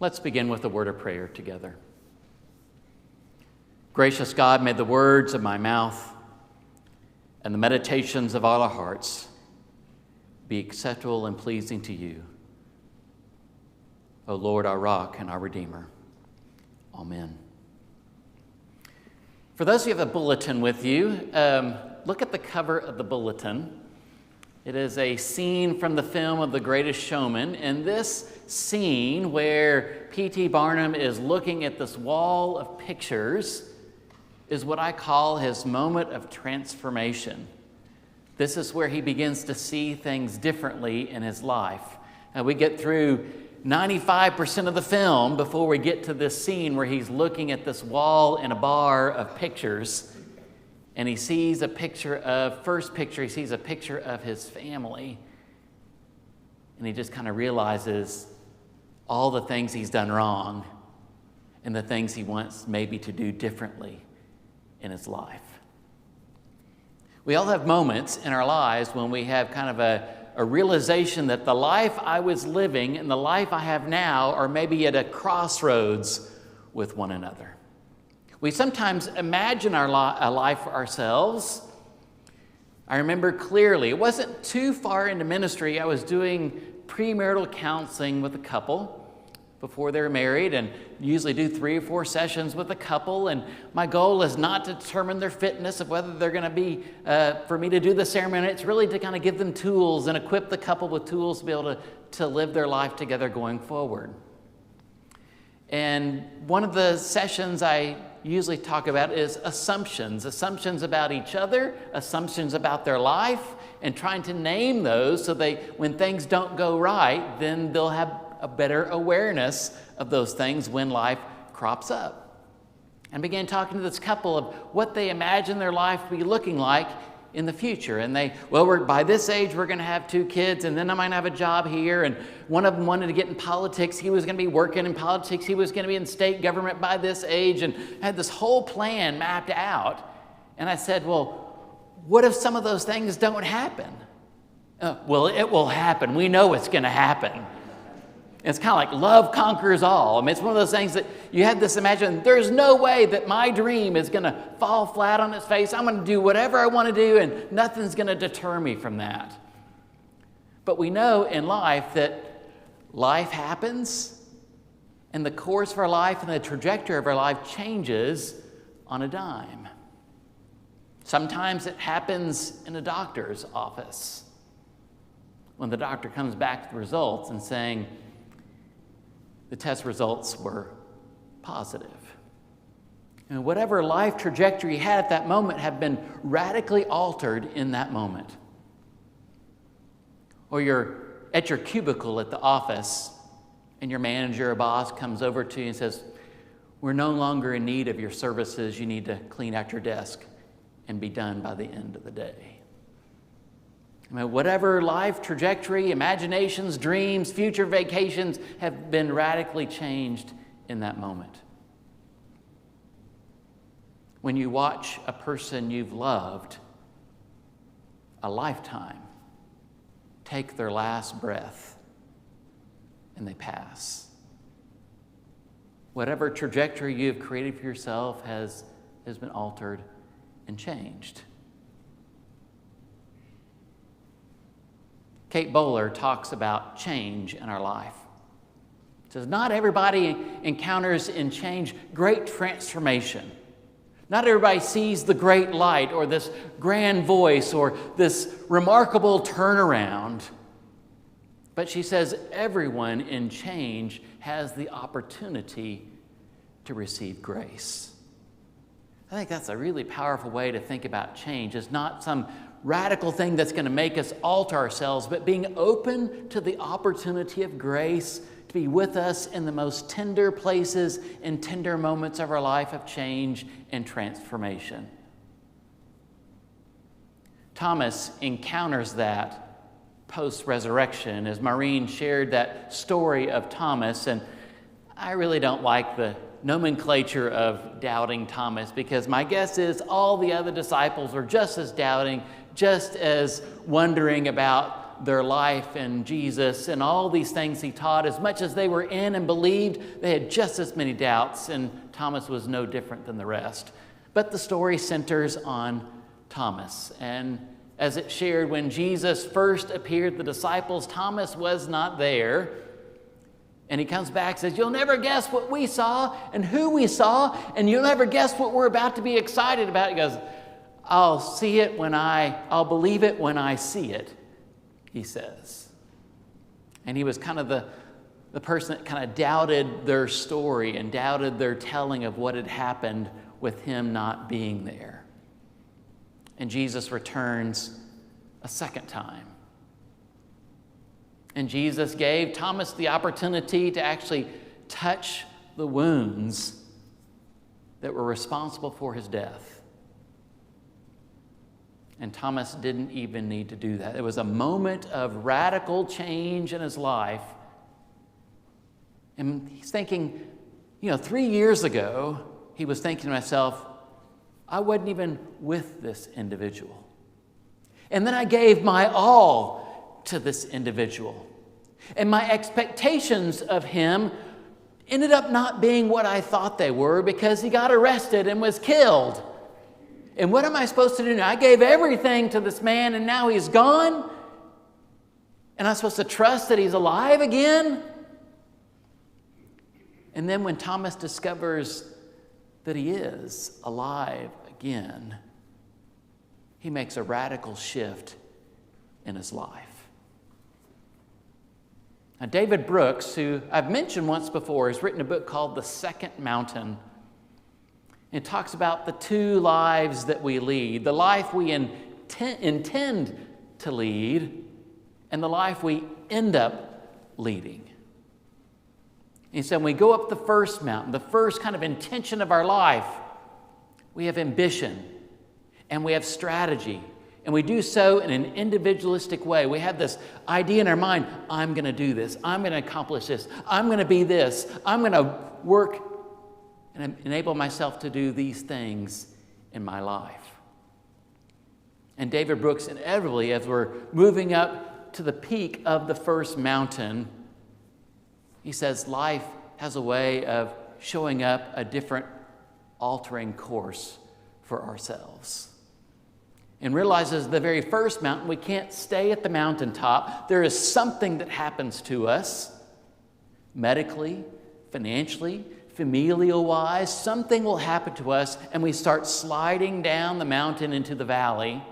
Let's begin with a word of prayer together. Gracious God, may the words of my mouth and the meditations of all our hearts be acceptable and pleasing to you, O Lord, our rock and our Redeemer. Amen. For those of you who have a bulletin with you, look at the cover of the bulletin. It is a scene from the film of The Greatest Showman. And this scene where P.T. Barnum is looking at this wall of pictures is what I call his moment of transformation. This is where he begins to see things differently in his life. We get through 95% of the film before we get to this scene where he's looking at this wall in a bar of pictures. And he sees a picture of, first picture, he sees a picture of his family. And he just kind of realizes all the things he's done wrong and the things he wants maybe to do differently in his life. We all have moments in our lives when we have kind of a realization that the life I was living and the life I have now are maybe at a crossroads with one another. We sometimes imagine a life for ourselves. I remember clearly, it wasn't too far into ministry, I was doing premarital counseling with a couple before they were married, and usually do 3 or 4 sessions with a couple, and my goal is not to determine their fitness of whether they're going to be, for me to do the ceremony. It's really to kind of give them tools and equip the couple with tools to be able to live their life together going forward. And one of the sessions I usually talk about is assumptions about each other, assumptions about their life, and trying to name those so when things don't go right, then they'll have a better awareness of those things when life crops up. And began talking to this couple of what they imagine their life to be looking like in the future. And by this age, we're going to have 2 kids, and then I might have a job here. And one of them wanted to get in politics. He was going to be working in politics. He was going to be in state government by this age, and had this whole plan mapped out. And I said, well, what if some of those things don't happen? Well, it will happen. We know it's going to happen. It's kind of like love conquers all. I mean, it's one of those things that you have this imagine, there's no way that my dream is going to fall flat on its face. I'm going to do whatever I want to do, and nothing's going to deter me from that. But we know in life that life happens, and the course of our life and the trajectory of our life changes on a dime. Sometimes it happens in a doctor's office when the doctor comes back with the results and saying, the test results were positive. And whatever life trajectory you had at that moment have been radically altered in that moment. Or you're at your cubicle at the office and your manager or boss comes over to you and says, we're no longer in need of your services. You need to clean out your desk and be done by the end of the day. I mean, whatever life trajectory, imaginations, dreams, future vacations have been radically changed in that moment. When you watch a person you've loved a lifetime take their last breath and they pass. Whatever trajectory you've created for yourself has been altered and changed. Kate Bowler talks about change in our life. She says, not everybody encounters in change great transformation. Not everybody sees the great light or this grand voice or this remarkable turnaround. But she says everyone in change has the opportunity to receive grace. I think that's a really powerful way to think about change. It's not some radical thing that's going to make us alter ourselves, but being open to the opportunity of grace to be with us in the most tender places and tender moments of our life of change and transformation. Thomas encounters that post-resurrection as Maureen shared that story of Thomas, and I really don't like the nomenclature of doubting Thomas, because my guess is all the other disciples are just as doubting, just as wondering about their life in Jesus and all these things he taught, as much as they were in and believed, they had just as many doubts, and Thomas was no different than the rest. But the story centers on Thomas. And as it shared, when Jesus first appeared to the disciples, Thomas was not there. And he comes back and says, "You'll never guess what we saw and who we saw, and you'll never guess what we're about to be excited about." He goes, I'll believe it when I see it, he says. And he was kind of the person that kind of doubted their story and doubted their telling of what had happened with him not being there. And Jesus returns a second time. And Jesus gave Thomas the opportunity to actually touch the wounds that were responsible for his death. And Thomas didn't even need to do that. It was a moment of radical change in his life. And he's thinking, 3 years ago, he was thinking to himself, I wasn't even with this individual. And then I gave my all to this individual. And my expectations of him ended up not being what I thought they were, because he got arrested and was killed. And what am I supposed to do now? I gave everything to this man, and now he's gone? And I'm supposed to trust that he's alive again? And then when Thomas discovers that he is alive again, he makes a radical shift in his life. Now, David Brooks, who I've mentioned once before, has written a book called The Second Mountain. It talks about the two lives that we lead, the life we intend to lead and the life we end up leading. He said when we go up the first mountain, the first kind of intention of our life, we have ambition and we have strategy, and we do so in an individualistic way. We have this idea in our mind, I'm going to do this, I'm going to accomplish this, I'm going to be this, I'm going to work and enable myself to do these things in my life. And David Brooks, inevitably, as we're moving up to the peak of the first mountain, he says life has a way of showing up a different, altering course for ourselves. And realizes the very first mountain, we can't stay at the mountaintop. There is something that happens to us, medically, financially, familial-wise. Something will happen to us, and we start sliding down the mountain into the valley.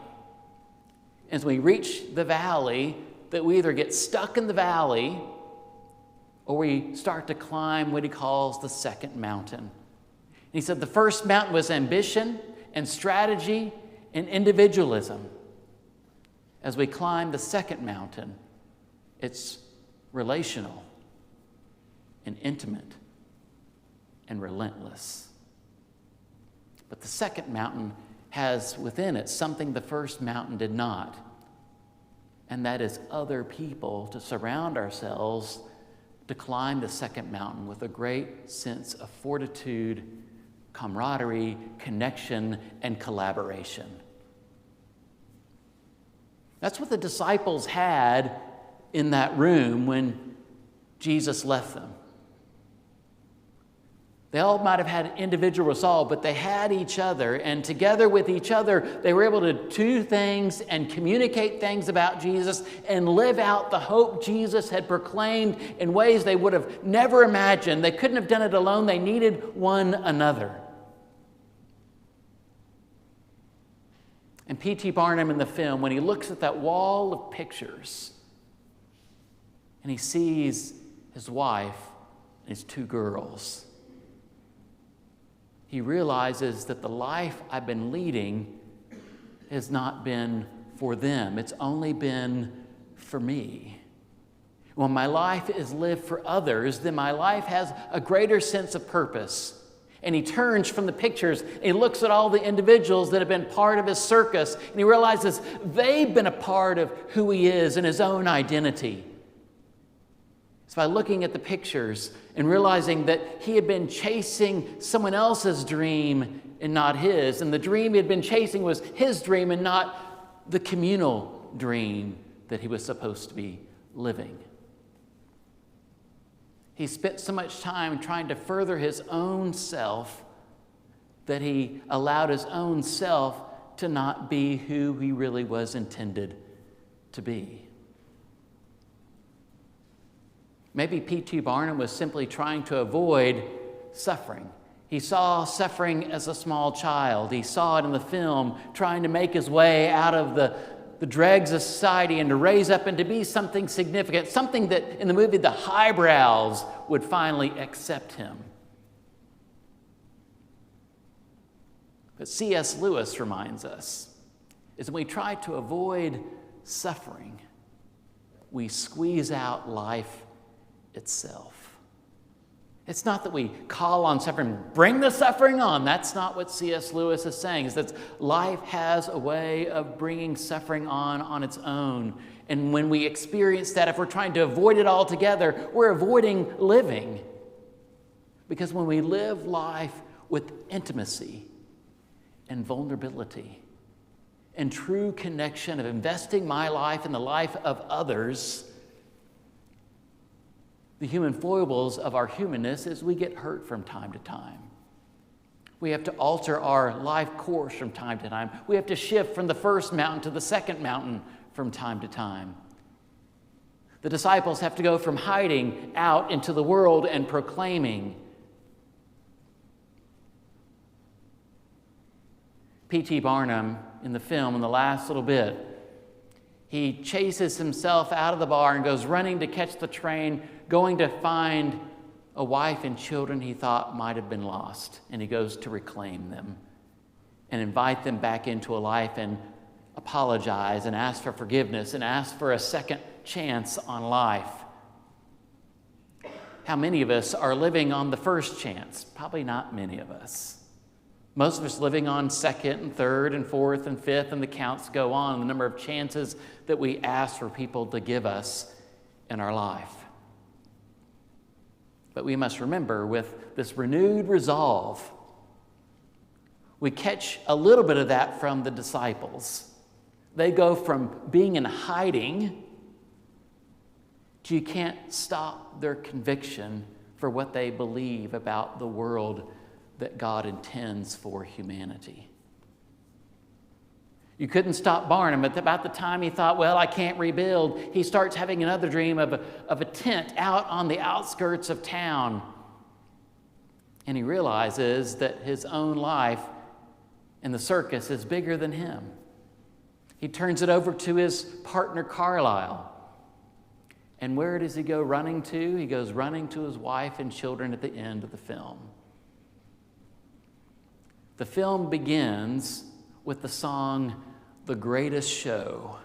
As we reach the valley, that we either get stuck in the valley or we start to climb what he calls the second mountain. And he said the first mountain was ambition and strategy and individualism. As we climb the second mountain, it's relational and intimate and relentless. But the second mountain has within it something the first mountain did not, and that is other people to surround ourselves to climb the second mountain with a great sense of fortitude, camaraderie, connection, and collaboration. That's what the disciples had in that room when Jesus left them. They all might have had individual resolve, but they had each other, and together with each other, they were able to do things and communicate things about Jesus and live out the hope Jesus had proclaimed in ways they would have never imagined. They couldn't have done it alone. They needed one another. And P.T. Barnum in the film, when he looks at that wall of pictures and he sees his wife and his two girls, he realizes that the life I've been leading has not been for them. It's only been for me. When my life is lived for others, then my life has a greater sense of purpose. And he turns from the pictures and he looks at all the individuals that have been part of his circus, and he realizes they've been a part of who he is and his own identity. It's by looking at the pictures and realizing that he had been chasing someone else's dream and not his. And the dream he had been chasing was his dream and not the communal dream that he was supposed to be living. He spent so much time trying to further his own self that he allowed his own self to not be who he really was intended to be. Maybe P.T. Barnum was simply trying to avoid suffering. He saw suffering as a small child. He saw it in the film, trying to make his way out of the dregs of society and to raise up and to be something significant, something that in the movie the highbrows would finally accept him. But C.S. Lewis reminds us is when we try to avoid suffering, we squeeze out life itself. It's not that we call on suffering, bring the suffering on. That's not what C.S. Lewis is saying. It's that life has a way of bringing suffering on its own. And when we experience that, if we're trying to avoid it altogether, we're avoiding living. Because when we live life with intimacy and vulnerability and true connection of investing my life in the life of others, the human foibles of our humanness is we get hurt from time to time. We have to alter our life course from time to time. We have to shift from the first mountain to the second mountain from time to time. The disciples have to go from hiding out into the world and proclaiming. P.T. Barnum, in the film, in the last little bit, he chases himself out of the bar and goes running to catch the train, going to find a wife and children he thought might have been lost. And he goes to reclaim them and invite them back into a life and apologize and ask for forgiveness and ask for a second chance on life. How many of us are living on the first chance? Probably not many of us. Most of us living on second and third and fourth and fifth, and the counts go on, the number of chances that we ask for people to give us in our life. But we must remember, with this renewed resolve, we catch a little bit of that from the disciples. They go from being in hiding to you can't stop their conviction for what they believe about the world that God intends for humanity. You couldn't stop Barnum. At about the time he thought, well, I can't rebuild, he starts having another dream of a tent out on the outskirts of town. And he realizes that his own life in the circus is bigger than him. He turns it over to his partner, Carlyle. And where does he go running to? He goes running to his wife and children at the end of the film. The film begins with the song, The Greatest Show.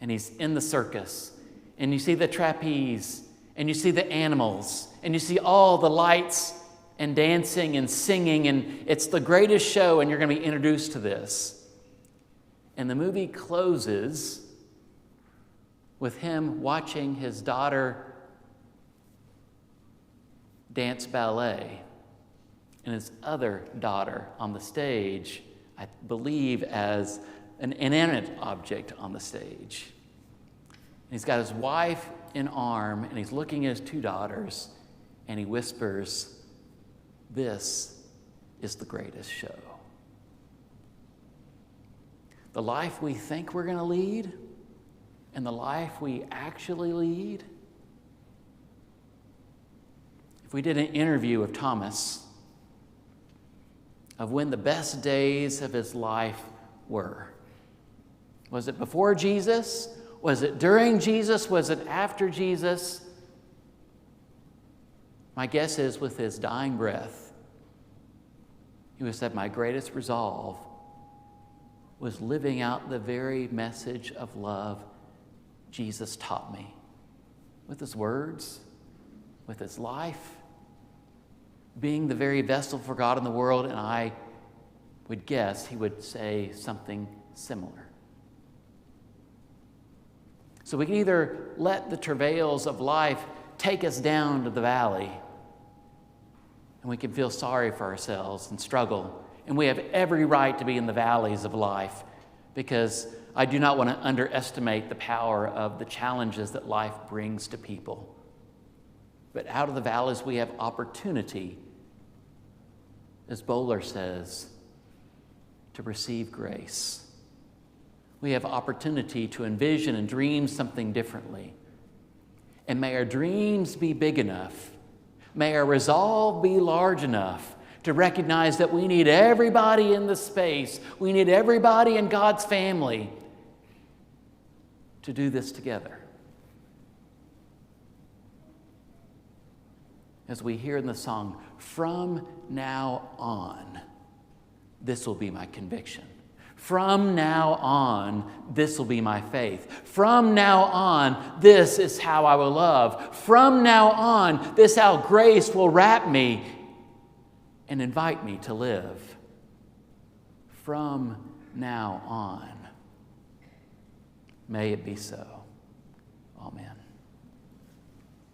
And he's in the circus. And you see the trapeze. And you see the animals. And you see all the lights and dancing and singing. And it's the greatest show, and you're going to be introduced to this. And the movie closes with him watching his daughter dance ballet. And his other daughter on the stage, I believe, as an inanimate object on the stage. And he's got his wife in arm, and he's looking at his two daughters, and he whispers, "This is the greatest show." The life we think we're going to lead and the life we actually lead. If we did an interview of Thomas, of when the best days of his life were. Was it before Jesus? Was it during Jesus? Was it after Jesus? My guess is with his dying breath, he would have said, my greatest resolve was living out the very message of love Jesus taught me. With his words, with his life, being the very vessel for God in the world, and I would guess he would say something similar. So we can either let the travails of life take us down to the valley, and we can feel sorry for ourselves and struggle, and we have every right to be in the valleys of life because I do not want to underestimate the power of the challenges that life brings to people. But out of the valleys, we have opportunity, as Bowler says, to receive grace. We have opportunity to envision and dream something differently. And may our dreams be big enough, may our resolve be large enough to recognize that we need everybody in the space, we need everybody in God's family to do this together. As we hear in the song, from now on, this will be my conviction. From now on, this will be my faith. From now on, this is how I will love. From now on, this is how grace will wrap me and invite me to live. From now on, may it be so.